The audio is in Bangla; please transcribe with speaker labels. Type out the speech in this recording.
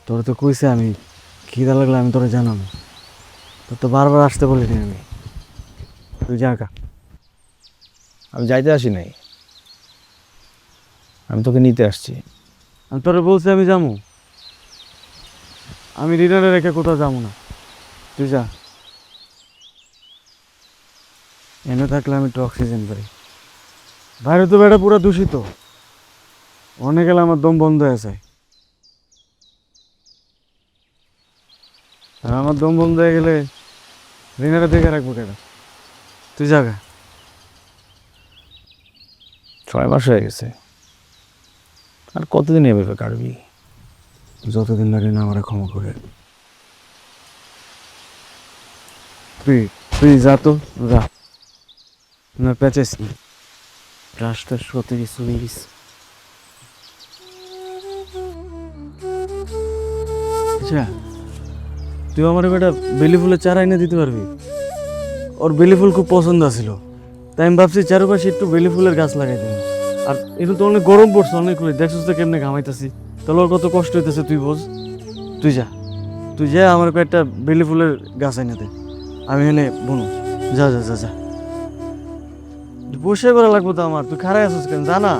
Speaker 1: তোর তো কইছে আমি খিদা লাগলে আমি তোরে জানাবো। তোর তো বারবার আসতে বলিনি আমি। তুই জাগা।
Speaker 2: আমি যাইতে আসি নাই, আমি তোকে নিতে আসছি।
Speaker 1: আমি তোরে বলছি আমি যাবো। আমি রিনারে রেখে কোথাও যাবো না। তুই যা। এনে থাকলে আমি একটু অক্সিজেন পাই। বাইরে তো বেটা পুরো দূষিত। অনেক গেলে আমার দম বন্ধ হয়ে যায়। আর আমার দম বন্ধ হয়ে গেলে রিনারে দেখে রাখবো কেন? তুই জাগা।
Speaker 2: 6 মাস হয়ে গেছে, আর কতদিন এভাবে কাটবি?
Speaker 1: যতদিন লাগে না আমার ক্ষমা করে। তুই তুই যা তো, যা। না পেঁচাইস না। রাস্তা সতে কিছু নিয়ে গেছে। আচ্ছা, তুই আমার বেটা বেলি ফুলের চারা এনে দিতে পারবি? ওর বেলি ফুল খুব পছন্দ ছিল, তাই আমি ভাবছি চারপাশে একটু বেলি ফুলের গাছ লাগাই দেবো। আর এটা তো অনেক গরম পড়ছে, অনেক দেখছিস তো কেমনে ঘামাইতেছি। তাহলে ওর কত কষ্ট হইতেছে তুই বোঝ। তুই যা, তুই যা আমার কয়েকটা বেলি ফুলের গাছ এনে দে। আমি এনে বুনু। যা যা যা যা। বসে করা লাগবো তো আমার, তুই খারাই আছিস কেন? জানা